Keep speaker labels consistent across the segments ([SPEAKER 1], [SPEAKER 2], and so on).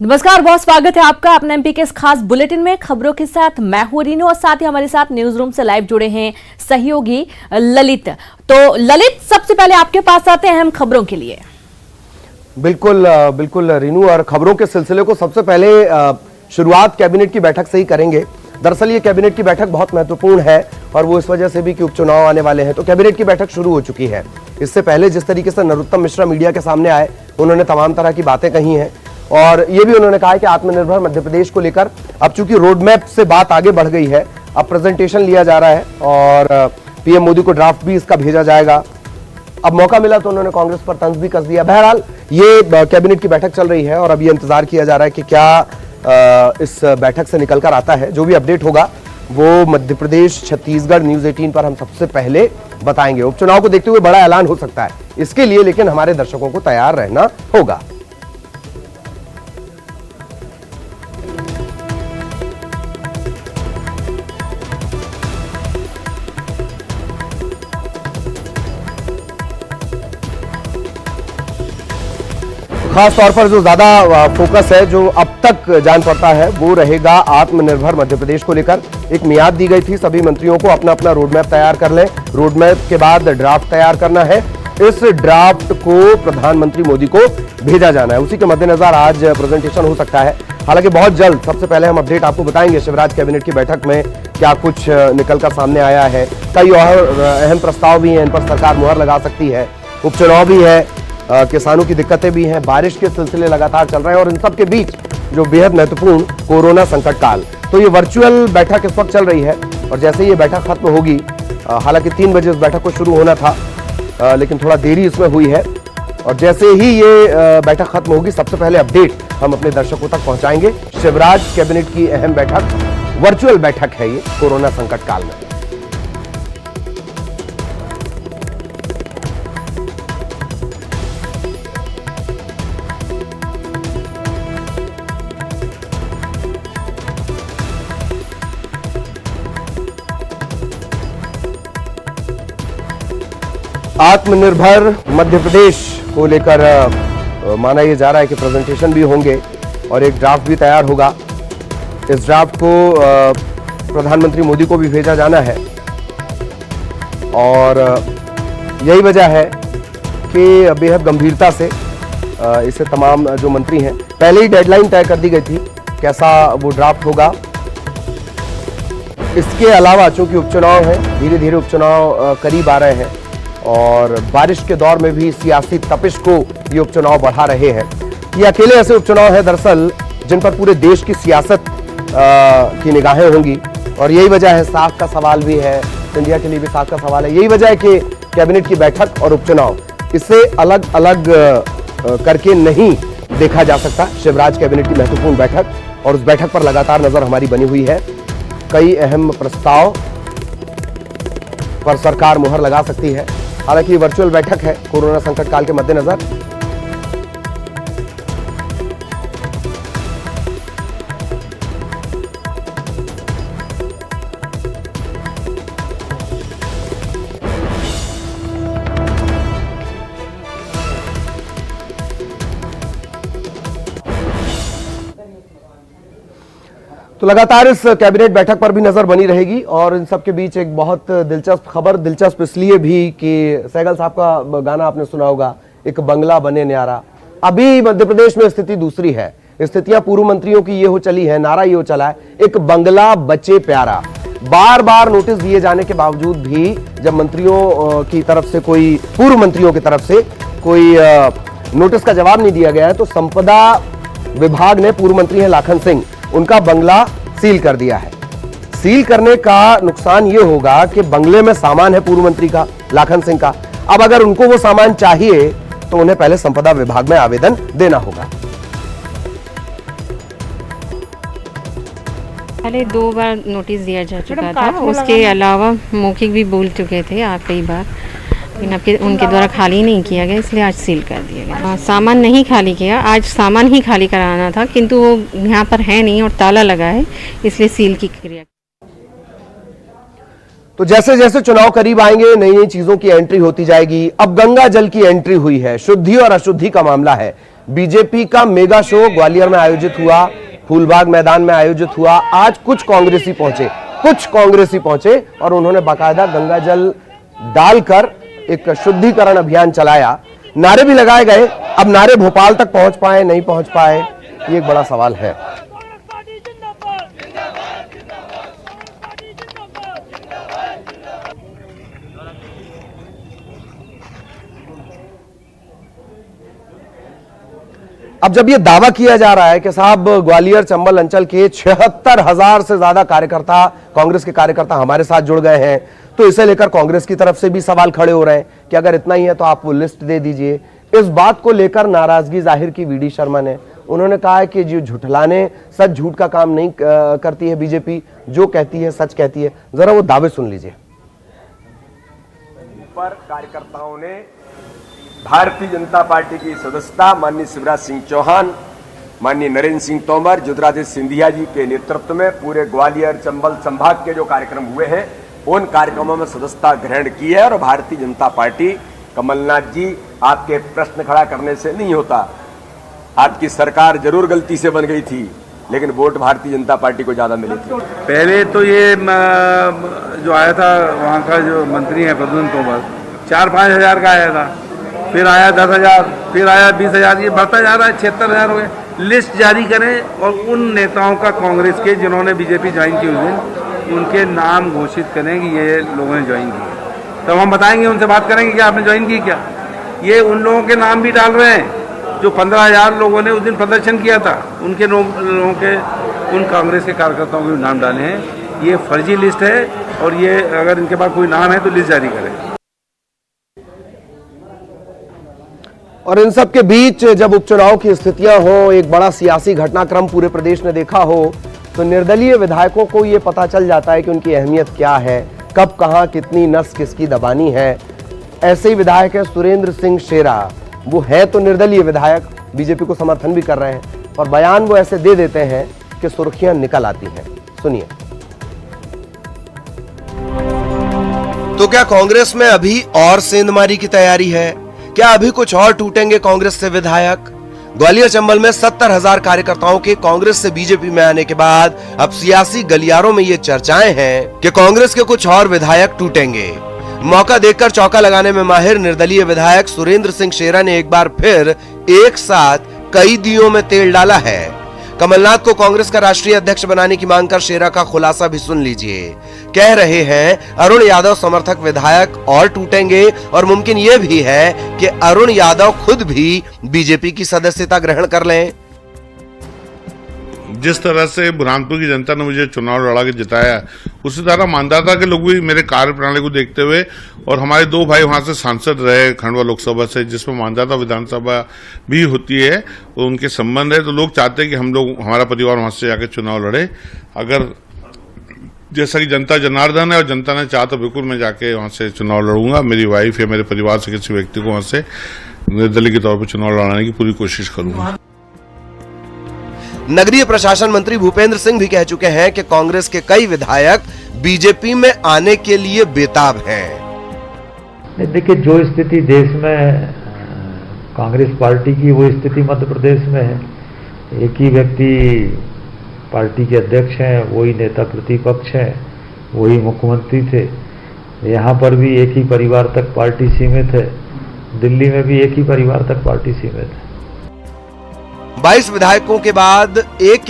[SPEAKER 1] नमस्कार, बहुत स्वागत है आपका अपने एमपी के इस खास बुलेटिन में। खबरों के साथ मैं हूं रीनू और साथ ही हमारे साथ न्यूज रूम से लाइव जुड़े हैं सहयोगी ललित। तो ललित, सबसे पहले आपके पास आते हैं अहम खबरों के लिए।
[SPEAKER 2] बिल्कुल रीनू, और खबरों के सिलसिले को सबसे पहले शुरुआत कैबिनेट की बैठक से ही करेंगे। दरअसल ये कैबिनेट की बैठक बहुत महत्वपूर्ण है और वो इस वजह से भी कि उपचुनाव आने वाले हैं, तो कैबिनेट की बैठक शुरू हो चुकी है। इससे पहले जिस तरीके से नरोत्तम मिश्रा मीडिया के सामने आए, उन्होंने तमाम तरह की बातें कही हैं और ये भी उन्होंने कहा है कि आत्मनिर्भर मध्य प्रदेश को लेकर अब चूंकि रोड मैप से बात आगे बढ़ गई है, अब प्रेजेंटेशन लिया जा रहा है और पीएम मोदी को ड्राफ्ट भी इसका भेजा जाएगा। अब मौका मिला तो उन्होंने कांग्रेस पर तंज भी कस दिया। बहरहाल ये कैबिनेट की बैठक चल रही है और अब ये इंतजार किया जा रहा है कि क्या इस बैठक से निकलकर आता है। जो भी अपडेट होगा वो मध्य प्रदेश छत्तीसगढ़ न्यूज 18 पर हम सबसे पहले बताएंगे। उपचुनाव को देखते हुए बड़ा ऐलान हो सकता है, इसके लिए लेकिन हमारे दर्शकों को तैयार रहना होगा। खास तौर पर जो ज्यादा फोकस है, जो अब तक जान पड़ता है, वो रहेगा आत्मनिर्भर मध्य प्रदेश को लेकर। एक मियाद दी गई थी सभी मंत्रियों को अपना अपना रोड मैप तैयार कर लें। रोड मैप के बाद ड्राफ्ट तैयार करना है। इस ड्राफ्ट को प्रधानमंत्री मोदी को भेजा जाना है। उसी के मद्देनजर आज प्रेजेंटेशन हो सकता है। हालांकि बहुत जल्द सबसे पहले हम अपडेट आपको बताएंगे शिवराज कैबिनेट की बैठक में क्या कुछ निकलकर सामने आया है। कई और अहम प्रस्ताव भी हैं, इन पर सरकार मुहर लगा सकती है। उपचुनाव भी है, किसानों की दिक्कतें भी हैं, बारिश के सिलसिले लगातार चल रहे हैं और इन सब के बीच जो बेहद महत्वपूर्ण कोरोना संकट काल। तो ये वर्चुअल बैठक इस वक्त चल रही है और जैसे ये बैठक खत्म होगी, हालांकि 3 बजे इस बैठक को शुरू होना था, लेकिन थोड़ा देरी इसमें हुई है और जैसे ही ये बैठक खत्म होगी सबसे पहले अपडेट हम अपने दर्शकों तक पहुंचाएंगे। शिवराज कैबिनेट की अहम बैठक, वर्चुअल बैठक है ये कोरोना संकट काल में। आत्मनिर्भर मध्य प्रदेश को लेकर माना यह जा रहा है कि प्रेजेंटेशन भी होंगे और एक ड्राफ्ट भी तैयार होगा। इस ड्राफ्ट को प्रधानमंत्री मोदी को भी भेजा जाना है और यही वजह है कि बेहद गंभीरता से इसे तमाम जो मंत्री हैं, पहले ही डेडलाइन तय कर दी गई थी कैसा वो ड्राफ्ट होगा। इसके अलावा चूंकि उपचुनाव है, धीरे धीरे उपचुनाव करीब आ रहे हैं और बारिश के दौर में भी सियासी तपिश को ये उपचुनाव बढ़ा रहे हैं। ये अकेले ऐसे उपचुनाव है दरअसल जिन पर पूरे देश की सियासत की निगाहें होंगी और यही वजह है, साख का सवाल भी है, इंडिया के लिए भी साख का सवाल है। यही वजह है कि कैबिनेट की बैठक और उपचुनाव इसे अलग अलग करके नहीं देखा जा सकता। शिवराज कैबिनेट की महत्वपूर्ण बैठक और उस बैठक पर लगातार नजर हमारी बनी हुई है। कई अहम प्रस्ताव पर सरकार मुहर लगा सकती है। हालांकि वर्चुअल बैठक है कोरोना संकट काल के मद्देनजर। तो लगातार इस कैबिनेट बैठक पर भी नजर बनी रहेगी और इन सब के बीच एक बहुत दिलचस्प खबर, दिलचस्प इसलिए भी कि सहगल साहब का गाना आपने सुना होगा, एक बंगला बने न्यारा। अभी मध्य प्रदेश में स्थिति दूसरी है। स्थितियां पूर्व मंत्रियों की ये हो चली है, नारा ये हो चला है, एक बंगला बचे प्यारा। बार बार नोटिस दिए जाने के बावजूद भी जब मंत्रियों की तरफ से कोई, पूर्व मंत्रियों की तरफ से कोई नोटिस का जवाब नहीं दिया गया है, तो संपदा विभाग ने, पूर्व मंत्री है लाखन सिंह, उनका बंगला सील कर दिया है। सील करने का नुकसान यह होगा कि बंगले में सामान है पूर्व मंत्री का, लाखन सिंह का। अब अगर उनको वो सामान चाहिए तो उन्हें पहले संपदा विभाग में आवेदन देना होगा।
[SPEAKER 3] पहले 2 बार नोटिस दिया जा चुका था, उसके अलावा मौखिक भी बोल चुके थे आप कई बार, लेकिन आपके उनके द्वारा खाली नहीं किया गया, इसलिए आज सील कर दिया गया। सामान नहीं खाली किया, आज सामान ही खाली कराना था, किंतु वो यहाँ पर है नहीं और ताला लगा है, इसलिए सील की क्रिया।
[SPEAKER 2] तो जैसे जैसे चुनाव करीब आएंगे नई नई चीजों की एंट्री होती जाएगी। अब गंगा जल की एंट्री हुई है, शुद्धि और अशुद्धि का मामला है। बीजेपी का मेगा शो ग्वालियर में आयोजित हुआ, फूलबाग मैदान में आयोजित हुआ। आज कुछ कांग्रेसी पहुंचे और उन्होंने बाकायदा गंगा जल डालकर एक शुद्धिकरण अभियान चलाया। नारे भी लगाए गए। अब नारे भोपाल तक पहुंच पाए नहीं पहुंच पाए, ये एक बड़ा सवाल है। अब जब ये दावा किया जा रहा है कि साहब ग्वालियर चंबल अंचल के 76,000 से ज्यादा कार्यकर्ता, कांग्रेस के कार्यकर्ता हमारे साथ जुड़ गए हैं, तो इसे लेकर कांग्रेस की तरफ से भी सवाल खड़े हो रहे हैं कि अगर इतना ही है तो आप वो लिस्ट दे दीजिए। इस बात को लेकर नाराजगी जाहिर की वीडी शर्मा ने। उन्होंने कहा है कि जो झुठलाने सच झूठ का काम नहीं करती है बीजेपी, जो कहती है सच कहती है। जरा वो दावे सुन लीजिए।
[SPEAKER 4] पर कार्यकर्ताओं ने भारतीय जनता पार्टी की सदस्यता माननीय शिवराज सिंह चौहान, माननीय नरेंद्र सिंह तोमर, ज्योतिरादित्य सिंधिया जी के नेतृत्व में पूरे ग्वालियर चंबल संभाग के जो कार्यक्रम हुए हैं उन कार्यक्रमों में सदस्यता ग्रहण की है। और भारतीय जनता पार्टी, कमलनाथ जी, आपके प्रश्न खड़ा करने से नहीं होता। आपकी सरकार जरूर गलती से बन गई थी, लेकिन वोट भारतीय जनता पार्टी को ज्यादा मिले थे।
[SPEAKER 5] पहले तो ये जो आया था वहाँ का जो मंत्री है प्रद्युम्न तोमर, 4-5 हजार का आया था, फिर आया 10,000, फिर आया 20,000, ये बढ़ता जा रहा है, 76,000 हो गए। लिस्ट जारी करें और उन नेताओं का कांग्रेस के जिन्होंने बीजेपी ज्वाइन की हुई है उनके नाम घोषित करें कि ये लोगों ने ज्वाइन की। तब हम बताएंगे, उनसे बात करेंगे कि आपने ज्वाइन की क्या। ये उन लोगों के नाम भी डाल रहे हैं जो 15,000 लोगों ने उस दिन प्रदर्शन किया था, उनके लोगों के, उन कांग्रेस के कार्यकर्ताओं के नाम डाले हैं। ये फर्जी लिस्ट है और ये अगर इनके पास कोई नाम है तो लिस्ट जारी करें।
[SPEAKER 2] और इन सब के बीच जब उपचुनाव की स्थितियां हो, एक बड़ा सियासी घटनाक्रम पूरे प्रदेश ने देखा हो, तो निर्दलीय विधायकों को यह पता चल जाता है कि उनकी अहमियत क्या है, कब कहां कितनी नस किसकी दबानी है। ऐसे ही विधायक है सुरेंद्र सिंह शेरा। वो है तो निर्दलीय विधायक, बीजेपी को समर्थन भी कर रहे हैं, और बयान वो ऐसे दे देते हैं कि सुर्खियां निकल आती हैं। सुनिए। तो क्या कांग्रेस में अभी और सेंधमारी की तैयारी है? क्या अभी कुछ और टूटेंगे कांग्रेस से विधायक? ग्वालियर चंबल में 70,000 कार्यकर्ताओं के कांग्रेस से बीजेपी में आने के बाद अब सियासी गलियारों में ये चर्चाएं हैं कि कांग्रेस के कुछ और विधायक टूटेंगे। मौका देखकर चौका लगाने में माहिर निर्दलीय विधायक सुरेंद्र सिंह शेरा ने एक बार फिर एक साथ कई दियों में तेल डाला है। कमलनाथ को कांग्रेस का राष्ट्रीय अध्यक्ष बनाने की मांग कर शेरा का खुलासा भी सुन लीजिए। कह रहे हैं अरुण यादव समर्थक विधायक और टूटेंगे, और मुमकिन यह भी है कि अरुण यादव खुद भी बीजेपी की सदस्यता ग्रहण कर लें।
[SPEAKER 6] जिस तरह से बुरहानपुर की जनता ने मुझे चुनाव लड़ा के जिताया, उसी तरह मानदाता के लोग भी मेरे कार्य प्रणाली को देखते हुए, और हमारे 2 भाई वहां से सांसद रहे खंडवा लोकसभा से, जिसमें मानदाता विधानसभा भी होती है, तो उनके संबंध है, तो लोग चाहते हैं कि हम लोग, हमारा परिवार वहां से जाकर चुनाव लड़े। अगर जैसा कि जनता जनार्दन है और जनता ने चाहा तो बिल्कुल मैं जाके वहां से चुनाव लड़ूंगा। मेरी वाइफ या मेरे परिवार से किसी व्यक्ति को वहां से निर्दलीय के तौर पर चुनाव लड़ाने की पूरी कोशिश करूंगा।
[SPEAKER 2] नगरीय प्रशासन मंत्री भूपेंद्र सिंह भी कह चुके हैं कि कांग्रेस के कई विधायक बीजेपी में आने के लिए बेताब हैं।
[SPEAKER 7] देखिए, जो स्थिति देश में कांग्रेस पार्टी की, वो स्थिति मध्य प्रदेश में है। एक ही व्यक्ति पार्टी के अध्यक्ष हैं, वही नेता प्रतिपक्ष हैं, वही मुख्यमंत्री थे। यहाँ पर भी एक ही परिवार तक पार्टी सीमित है, दिल्ली में भी एक ही परिवार तक पार्टी सीमित है।
[SPEAKER 2] 22 विधायकों के बाद एक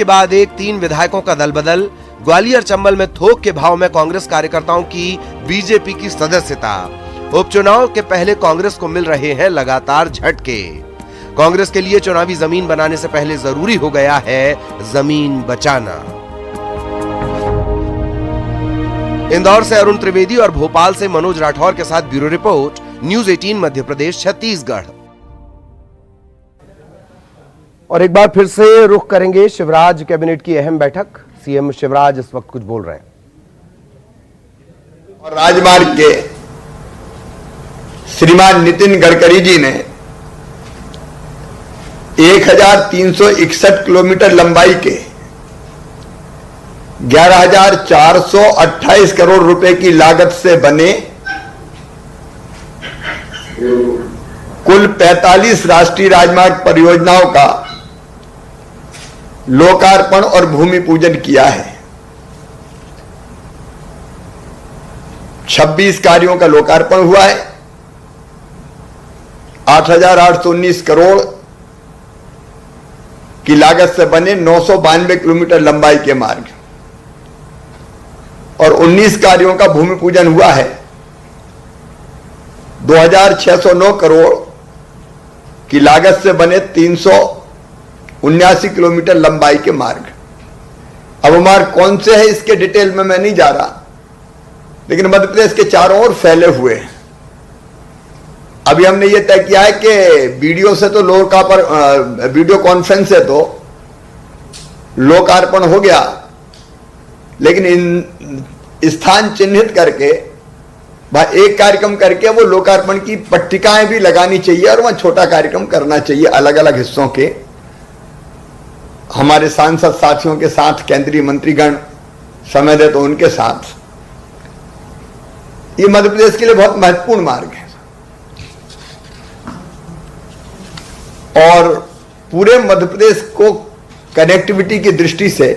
[SPEAKER 2] 3 विधायकों का दल बदल। ग्वालियर चंबल में थोक के भाव में कांग्रेस कार्यकर्ताओं की बीजेपी की सदस्यता। उपचुनाव के पहले कांग्रेस को मिल रहे हैं लगातार झटके। कांग्रेस के लिए चुनावी जमीन बनाने से पहले जरूरी हो गया है जमीन बचाना। इंदौर से अरुण त्रिवेदी और भोपाल से मनोज राठौर के साथ bureau report, news 18 Madhya Pradesh Chhattisgarh. और एक बार फिर से रुख करेंगे शिवराज कैबिनेट की अहम बैठक। सीएम शिवराज इस वक्त कुछ बोल रहे हैं।
[SPEAKER 8] और राजमार्ग के श्रीमान नितिन गडकरी जी ने 1361 किलोमीटर लंबाई के 11,428 करोड़ रुपए की लागत से बने कुल 45 राष्ट्रीय राजमार्ग परियोजनाओं का लोकार्पण और भूमि पूजन किया है। 26 कार्यों का लोकार्पण हुआ है। 8,819 करोड़ की लागत से बने 992 किलोमीटर लंबाई के मार्ग और 19 कार्यों का भूमि पूजन हुआ है। 2,609 करोड़ की लागत से बने 379 किलोमीटर लंबाई के मार्ग। अब मार्ग कौन से है इसके डिटेल में मैं नहीं जा रहा, लेकिन मध्य प्रदेश के चारों ओर फैले हुए हैं। अभी हमने ये तय किया है कि वीडियो से तो वीडियो कॉन्फ्रेंस से तो लोकार्पण हो गया, लेकिन इन स्थान चिन्हित करके एक कार्यक्रम करके वो लोकार्पण की पट्टिकाएं भी लगानी चाहिए और वहां छोटा कार्यक्रम करना चाहिए अलग अलग हिस्सों के। हमारे सांसद साथियों के साथ, केंद्रीय मंत्रीगण समय दे तो उनके साथ। ये मध्य प्रदेश के लिए बहुत महत्वपूर्ण मार्ग है और पूरे मध्य प्रदेश को कनेक्टिविटी की दृष्टि से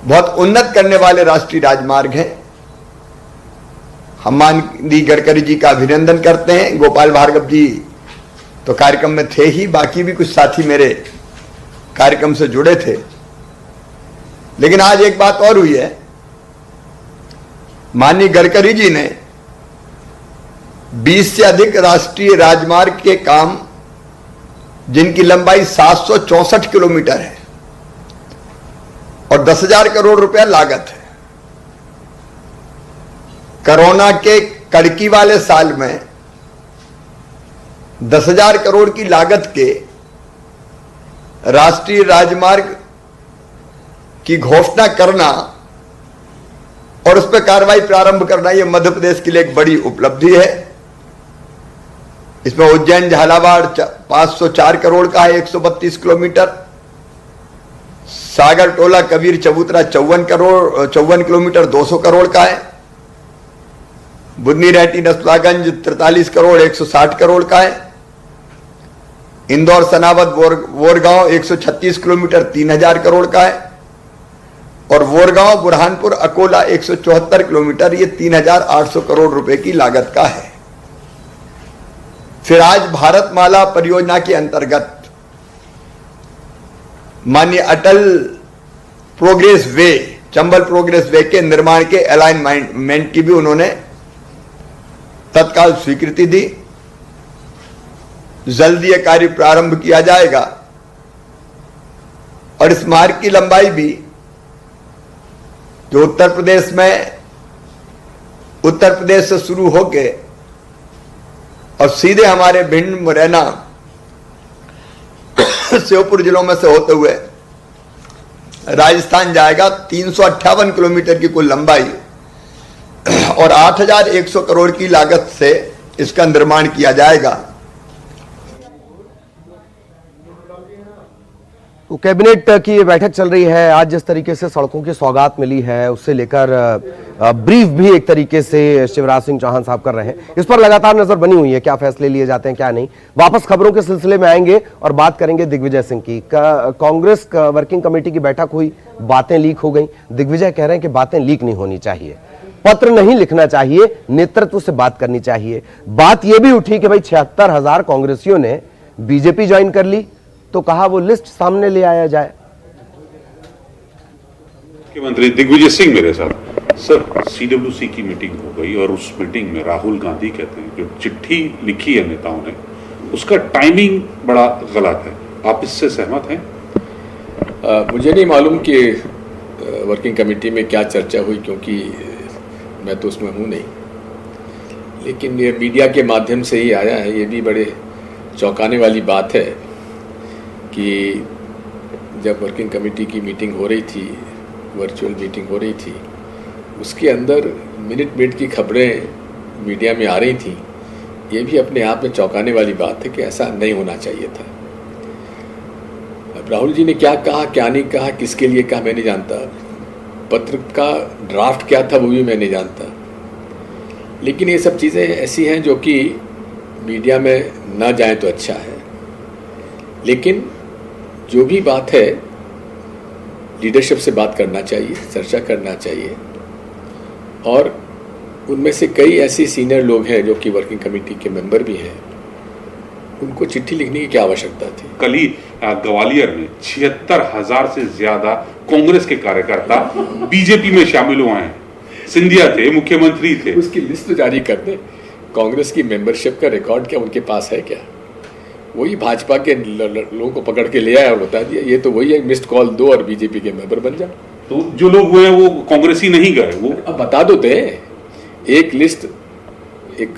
[SPEAKER 8] बहुत उन्नत करने वाले राष्ट्रीय राजमार्ग हैं। हम माननीय गडकरी जी का अभिनंदन करते हैं। गोपाल भार्गव जी तो कार्यक्रम में थे ही, बाकी भी कुछ साथी मेरे कार्यक्रम से जुड़े थे। लेकिन आज एक बात और हुई है, माननीय गडकरी जी ने 20 से अधिक राष्ट्रीय राजमार्ग के काम जिनकी लंबाई 764 किलोमीटर है और 10,000 करोड़ रुपया लागत है। कोरोना के कड़की वाले साल में 10,000 करोड़ की लागत के राष्ट्रीय राजमार्ग की घोषणा करना और उस पर कार्रवाई प्रारंभ करना, यह मध्य प्रदेश के लिए एक बड़ी उपलब्धि है। इसमें उज्जैन झालावाड़ 504 करोड़ का है, 132 किलोमीटर। सागर टोला कबीर चबूतरा 54 किलोमीटर 200 करोड़ का है। बुधनी रेहटी नसलागंज 43 करोड़ 160 करोड़ का है। इंदौर सनावद वोरगांव 136 किलोमीटर 3,000 करोड़ का है और वोरगांव बुरहानपुर अकोला 174 किलोमीटर, ये 3,800 करोड़ रुपए की लागत का है। फिर आज भारतमाला परियोजना के अंतर्गत माननीय Atal progress way, Chambal progress way के निर्माण के अलाइनमेंट की भी उन्होंने तत्काल स्वीकृति दी। जल्दी यह कार्य प्रारंभ किया जाएगा और इस मार्ग की लंबाई भी जो उत्तर प्रदेश से शुरू होके और सीधे हमारे भिंड, मुरैना, श्योपुर जिलों में से होते हुए राजस्थान जाएगा। 358 किलोमीटर की कुल लंबाई और 8,100 करोड़ की लागत से इसका निर्माण किया जाएगा।
[SPEAKER 2] तो कैबिनेट की ये बैठक चल रही है। आज जिस तरीके से सड़कों की सौगात मिली है उससे लेकर ब्रीफ भी एक तरीके से शिवराज सिंह चौहान साहब कर रहे हैं। इस पर लगातार नजर बनी हुई है, क्या फैसले लिए जाते हैं क्या नहीं। वापस खबरों के सिलसिले में आएंगे और बात करेंगे दिग्विजय सिंह की। कांग्रेस वर्किंग कमेटी की बैठक हुई, बातें लीक हो गई। दिग्विजय कह रहे हैं कि बातें लीक नहीं होनी चाहिए, पत्र नहीं लिखना चाहिए, नेतृत्व से बात करनी चाहिए। बात यह भी उठी कि भाई 76,000 कांग्रेसियों ने बीजेपी ज्वाइन कर ली, तो कहा वो लिस्ट सामने ले आया जाए।
[SPEAKER 9] मुख्यमंत्री दिग्विजय सिंह मेरे साथ, सर सीडब्ल्यूसी की मीटिंग हो गई और उस मीटिंग में राहुल गांधी कहते हैं जो चिट्ठी लिखी है नेताओं ने, उसका टाइमिंग बड़ा गलत है। आप इससे सहमत हैं?
[SPEAKER 10] मुझे नहीं मालूम कि वर्किंग कमेटी में क्या चर्चा हुई, क्योंकि मैं तो उसमें हूँ नहीं, लेकिन ये मीडिया के माध्यम से ही आया है। ये भी बड़े चौंकाने वाली बात है कि जब वर्किंग कमेटी की मीटिंग हो रही थी, वर्चुअल मीटिंग हो रही थी, उसके अंदर मिनट की खबरें मीडिया में आ रही थी। ये भी अपने आप में चौंकाने वाली बात है कि ऐसा नहीं होना चाहिए था। अब राहुल जी ने क्या कहा, क्या नहीं कहा, किसके लिए कहा, मैं नहीं जानता। पत्र का ड्राफ्ट क्या था वो भी मैं नहीं जानता। लेकिन ये सब चीज़ें ऐसी हैं जो कि मीडिया में ना जाए तो अच्छा है, लेकिन जो भी बात है लीडरशिप से बात करना चाहिए, चर्चा करना चाहिए। और उनमें से कई ऐसे सीनियर लोग हैं जो कि वर्किंग कमेटी के मेंबर भी हैं, उनको चिट्ठी लिखने की क्या आवश्यकता थी?
[SPEAKER 9] कल ही ग्वालियर में 76,000 से ज्यादा कांग्रेस के कार्यकर्ता बीजेपी में शामिल हुए हैं। सिंधिया थे, मुख्यमंत्री थे।
[SPEAKER 10] उसकी लिस्ट जारी कर दे। कांग्रेस की मेंबरशिप का रिकॉर्ड क्या उनके पास है क्या? वही भाजपा के लोगों को पकड़ के ले आया और बता दिया ये तो वही है, मिस्ड कॉल दो और बीजेपी के मेंबर बन जा।
[SPEAKER 9] तो जो लोग हुए वो कांग्रेसी नहीं गए, वो
[SPEAKER 10] अब बता दो दे। एक लिस्ट, एक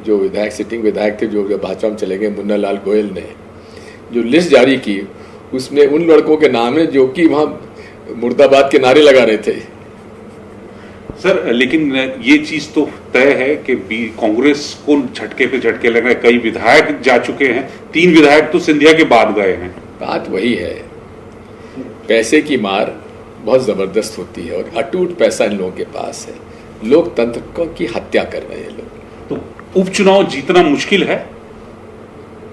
[SPEAKER 10] जो विधायक, सिटिंग विधायक थे जो भाजपा में चले गए, मुन्ना लाल गोयल ने जो लिस्ट जारी की, उसमें उन लड़कों के नाम है जो कि वहां मुर्दाबाद के नारे लगा रहे थे।
[SPEAKER 9] सर लेकिन ये चीज तो तय है कि कांग्रेस को झटके पे झटके लग रहे हैं। कई विधायक जा चुके हैं, 3 विधायक तो सिंधिया के बाद गए हैं।
[SPEAKER 10] बात वही है, पैसे की मार बहुत जबरदस्त होती है और अटूट पैसा इन लोगों के पास है। लोकतंत्र की हत्या कर रहे हैं लोग।
[SPEAKER 9] तो उपचुनाव जीतना मुश्किल है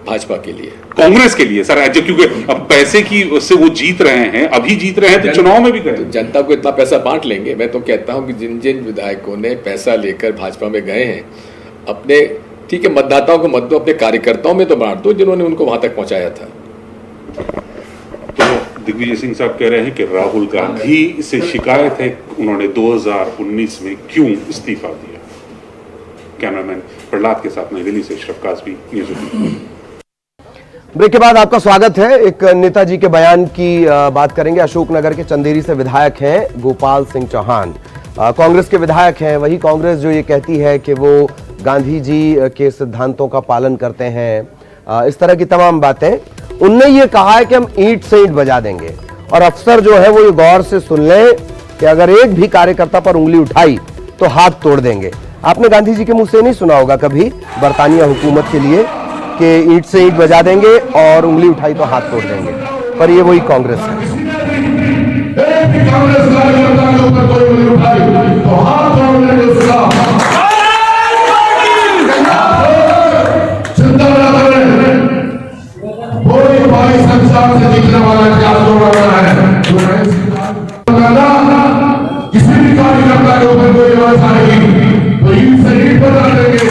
[SPEAKER 10] भाजपा के लिए,
[SPEAKER 9] कांग्रेस के लिए सर, क्योंकि अब पैसे की उससे वो जीत रहे हैं, अभी जीत रहे हैं तो चुनाव में भी करें।
[SPEAKER 10] तो जनता को इतना पैसा बांट लेंगे। मैं तो कहता हूं कि जिन जिन विधायकों ने पैसा लेकर भाजपा में गए हैं, अपने ठीक है मतदाताओं को मत दो, अपने कार्यकर्ताओं में तो बांट दो जिन्होंने उनको वहां तक पहुंचाया था।
[SPEAKER 9] तो दिग्विजय सिंह साहब कह रहे हैं कि राहुल गांधी से शिकायत है, उन्होंने 2019 में क्यों इस्तीफा दिया। कैमरामैन प्रहलाद के साथ नई दिल्ली से अशरफ काज़मी, न्यूज़।
[SPEAKER 2] ब्रेक के बाद आपका स्वागत है। एक नेताजी के बयान की बात करेंगे। अशोकनगर के चंदेरी से विधायक हैं गोपाल सिंह चौहान, कांग्रेस के विधायक हैं। वही कांग्रेस जो ये कहती है कि वो गांधी जी के सिद्धांतों का पालन करते हैं, इस तरह की तमाम बातें। उनने ये कहा है कि हम ईंट से ईंट बजा देंगे, और अफसर जो है वो ये गौर से सुन लें कि अगर एक भी कार्यकर्ता पर उंगली उठाई तो हाथ तोड़ देंगे। आपने गांधी जी के मुंह से नहीं सुना होगा कभी बरतानिया हुकूमत के लिए कि ईंट से ईंट बजा देंगे और उंगली उठाई तो हाथ तोड़ देंगे, पर ये वही कांग्रेस है।
[SPEAKER 11] किसी भी कार्यकर्ता के ऊपर कोई व्यवस्था नहीं तो ईंट से ईंट बजा देंगे।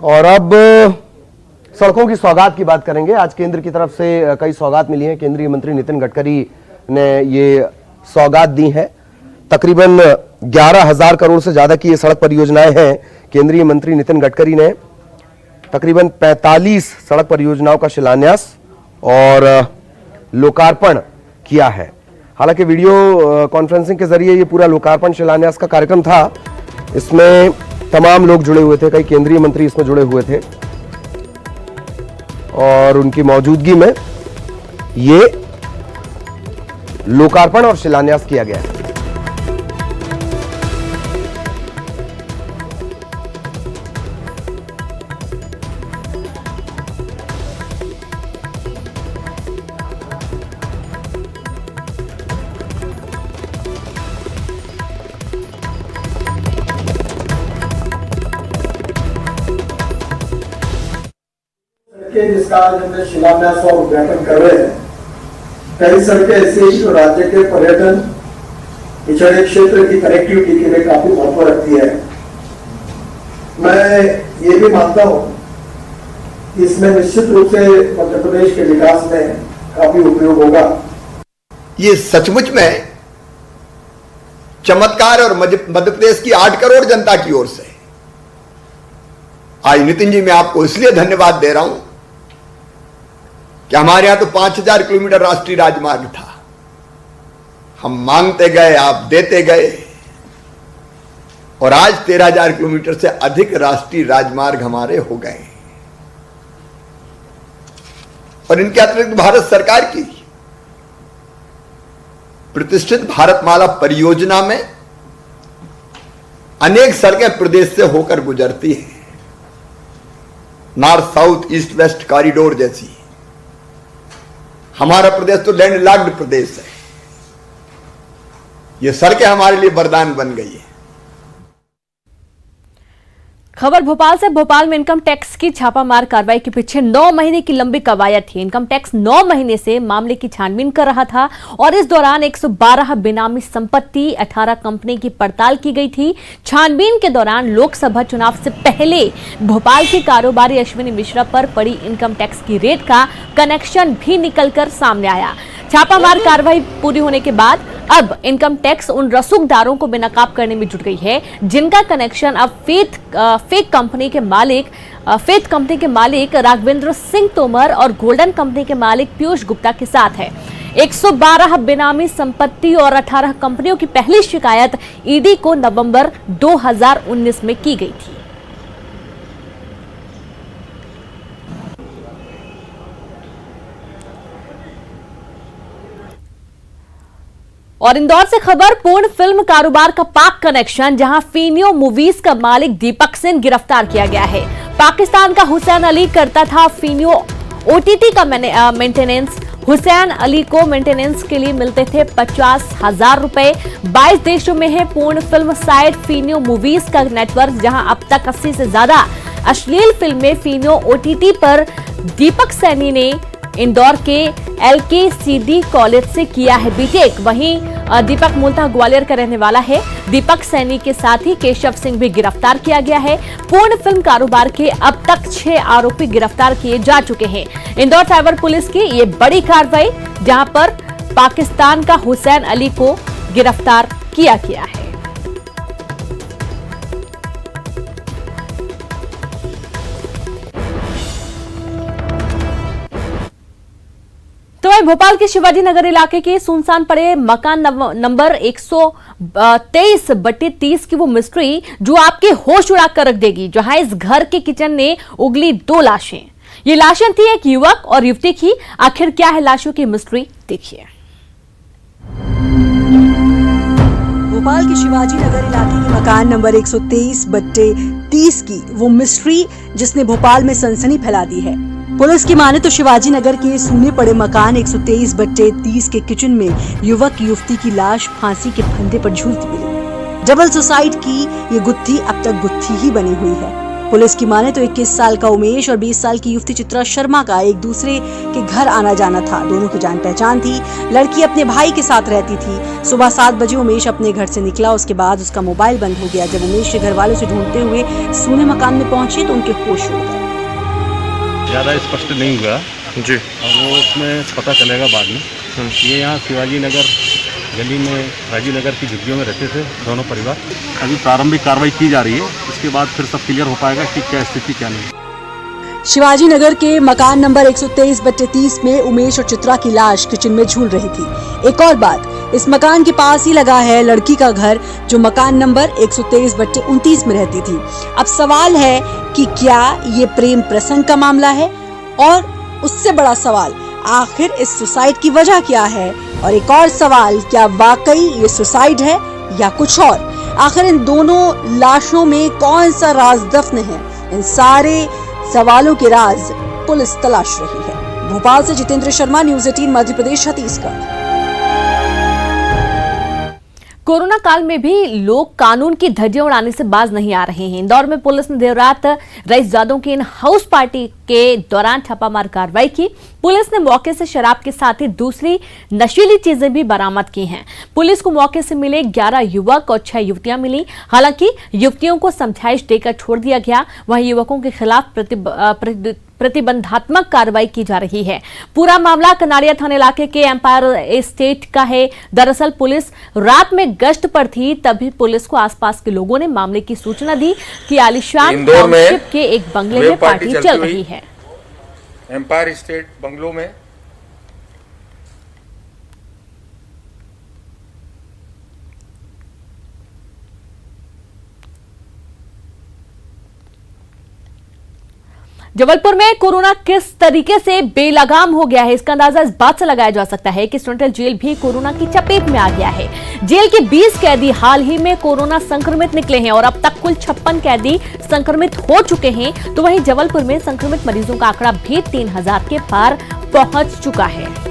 [SPEAKER 2] और अब सड़कों की सौगात की बात करेंगे। आज केंद्र की तरफ से कई सौगात मिली हैं। केंद्रीय मंत्री नितिन गडकरी ने ये सौगात दी है। तकरीबन 11,000 करोड़ से ज्यादा की ये सड़क परियोजनाएं हैं। केंद्रीय मंत्री नितिन गडकरी ने तकरीबन 45 सड़क परियोजनाओं का शिलान्यास और लोकार्पण किया है। हालांकि वीडियो कॉन्फ्रेंसिंग के जरिए ये पूरा लोकार्पण शिलान्यास का कार्यक्रम था। इसमें तमाम लोग जुड़े हुए थे, कई केंद्रीय मंत्री इसमें जुड़े हुए थे और उनकी मौजूदगी में ये लोकार्पण और शिलान्यास किया गया है।
[SPEAKER 11] जिसका आज हमने शिलान्यास और उद्घाटन कर रहे हैं, कई सड़कें ऐसी ही जो राज्य के पर्यटन, पिछड़े क्षेत्र की कनेक्टिविटी के लिए काफी महत्व रखती है। मैं ये भी मानता हूं कि इसमें निश्चित रूप से मध्य प्रदेश के विकास में काफी उपयोग होगा।
[SPEAKER 8] ये सचमुच में चमत्कार और मध्य प्रदेश की 8 करोड़ जनता की ओर से आज नितिन जी मैं आपको इसलिए धन्यवाद दे रहा हूं कि हमारे यहां तो 5,000 किलोमीटर राष्ट्रीय राजमार्ग था। हम मांगते गए, आप देते गए और आज 13,000 किलोमीटर से अधिक राष्ट्रीय राजमार्ग हमारे हो गए। और इनके अतिरिक्त भारत सरकार की प्रतिष्ठित भारतमाला परियोजना में अनेक सड़कें प्रदेश से होकर गुजरती हैं। North south east west corridor जैसी। हमारा प्रदेश तो लैंडलॉक्ड प्रदेश है, ये सड़कें हमारे लिए वरदान बन गई है।
[SPEAKER 1] खबर भोपाल से। भोपाल में इनकम टैक्स की छापामार कार्रवाई के पीछे 9 महीने की लंबी कवायद थी। इनकम टैक्स 9 महीने से मामले की छानबीन कर रहा था और इस दौरान 112 बेनामी संपत्ति, 18 कंपनी की पड़ताल की गई थी। छानबीन के दौरान लोकसभा चुनाव से पहले भोपाल के कारोबारी अश्विनी मिश्रा पर पड़ी इनकम टैक्स की रेट का कनेक्शन भी निकलकर सामने आया। छापामार कार्रवाई पूरी होने के बाद अब इनकम टैक्स उन रसूखदारों को बेनकाब करने में जुट गई है जिनका कनेक्शन अब फेक कंपनी के मालिक राघवेंद्र सिंह तोमर और गोल्डन कंपनी के मालिक पीयूष गुप्ता के साथ है। 112 बेनामी संपत्ति और 18 कंपनियों की पहली शिकायत ईडी को नवंबर 2019 में की गई थी। और इंदौर से खबर। पूर्ण फिल्म कारोबार का पाक कनेक्शन, जहां फीनियो मूवीज का मालिक दीपक सिंह गिरफ्तार किया गया है। पाकिस्तान का हुसैन अली करता था फीनियो ओटीटी का मेंटेनेंस। हुसैन अली को मेंटेनेंस के लिए मिलते थे 50,000 रुपए। 22 देशों में है पूर्ण फिल्म साइट फीनियो मूवीज का नेटवर्क, जहां अब तक 80 से ज्यादा अश्लील फिल्में फीनियो ओटीटी पर दीपक सैनी ने इंदौर के LKCD कॉलेज से किया है बीटेक। वहीं दीपक मूलतः ग्वालियर का रहने वाला है। दीपक सैनी के साथ ही केशव सिंह भी गिरफ्तार किया गया है। पूर्ण फिल्म कारोबार के अब तक 6 आरोपी गिरफ्तार किए जा चुके हैं। इंदौर साइबर पुलिस की ये बड़ी कार्रवाई, जहां पर पाकिस्तान का हुसैन अली को गिरफ्तार किया गया है। तो वहीं भोपाल के शिवाजी नगर इलाके के सुनसान पड़े मकान नंबर 123/30 की वो मिस्ट्री जो आपके होश उड़ा कर रख देगी, जहां इस घर के किचन ने उगली 2 लाशें। ये लाशें थी एक युवक और युवती की। आखिर क्या है लाशों की मिस्ट्री, देखिए।
[SPEAKER 12] भोपाल के शिवाजी नगर इलाके के मकान नंबर 123/30 की वो मिस्ट्री जिसने भोपाल में सनसनी फैला दी है। पुलिस की माने तो शिवाजी नगर के सूने पड़े मकान 123/30 के किचन में युवक युवती की लाश फांसी के फंदे पर झूलती मिली। डबल सुसाइड की ये गुत्थी अब तक गुत्थी ही बनी हुई है। पुलिस की माने तो 21 साल का उमेश और 20 साल की युवती चित्रा शर्मा का एक दूसरे के घर आना जाना था। दोनों की जान पहचान थी। लड़की अपने भाई के साथ रहती थी। सुबह 7 बजे उमेश अपने घर से निकला, उसके बाद उसका मोबाइल बंद हो गया। जब उमेश के घर वालों से ढूंढते हुए सूने मकान में पहुंचे तो उनके होश उड़ गए।
[SPEAKER 13] ज़्यादा स्पष्ट नहीं हुआ जी, वो उसमें पता चलेगा बाद में। ये यहाँ शिवाजी नगर गली में राजीव नगर की झुग्गियों में रहते थे दोनों परिवार। अभी प्रारंभिक कार्रवाई की जा रही है, इसके बाद फिर सब क्लियर हो पाएगा कि क्या स्थिति क्या नहीं।
[SPEAKER 12] शिवाजी नगर के मकान नंबर 123/30 में उमेश और चित्रा की लाश किचन में झूल रही थी। एक और बात, इस मकान के पास ही लगा है लड़की का घर जो मकान नंबर 123/29 में रहती थी। अब सवाल है कि क्या ये प्रेम प्रसंग का मामला है, और उससे बड़ा सवाल आखिर इस सुसाइड की वजह क्या है, और एक और सवाल, क्या वाकई ये सुसाइड है या कुछ और। आखिर इन दोनों लाशों में कौन सा राज दफन है, इन सारे सवालों के राज पुलिस तलाश रही है। भोपाल से जितेंद्र शर्मा, न्यूज़ 18 मध्य प्रदेश, छत्तीसगढ़।
[SPEAKER 1] कोरोना काल में भी लोग कानून की धज्जियां उड़ाने से बाज नहीं आ रहे हैं। इंदौर में पुलिस ने देर रात रईसजादों की इन हाउस पार्टी के दौरान छापामार कार्रवाई की। पुलिस ने मौके से शराब के साथ ही दूसरी नशीली चीजें भी बरामद की हैं। पुलिस को मौके से मिले 11 युवक और 6 युवतियां मिली। हालांकि युवतियों को समझाइश देकर छोड़ दिया गया, वहीं युवकों के खिलाफ प्रतिबंधात्मक कार्रवाई की जा रही है। पूरा मामला कनाड़िया थाना इलाके के एम्पायर एस्टेट का है। दरअसल पुलिस रात में गश्त पर थी, तभी पुलिस को आसपास के लोगों ने मामले की सूचना दी कि आलिशान टाउनशिप के एक बंगले में पार्टी चल रही है।
[SPEAKER 14] एम्पायर एस्टेट बंगलों में
[SPEAKER 1] जबलपुर में कोरोना किस तरीके से बेलगाम हो गया है, इसका अंदाजा इस बात से लगाया जा सकता है कि सेंट्रल जेल भी कोरोना की चपेट में आ गया है। जेल के 20 कैदी हाल ही में कोरोना संक्रमित निकले हैं और अब तक कुल 56 कैदी संक्रमित हो चुके हैं। तो वहीं जबलपुर में संक्रमित मरीजों का आंकड़ा भी 3000 के पार पहुंच चुका है।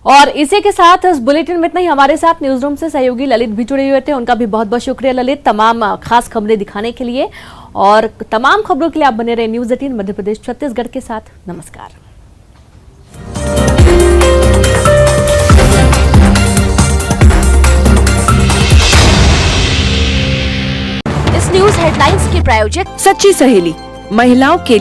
[SPEAKER 1] और इसी के साथ इस बुलेटिन में इतना ही। हमारे साथ न्यूज रूम से सहयोगी ललित भी जुड़े हुए थे, उनका भी बहुत बहुत शुक्रिया ललित, तमाम खास खबरें दिखाने के लिए। और तमाम खबरों के लिए आप बने रहे न्यूज 18 मध्य प्रदेश छत्तीसगढ़ के साथ। नमस्कार।
[SPEAKER 15] इस न्यूज हेडलाइंस के प्रायोजक सच्ची सहेली, महिलाओं के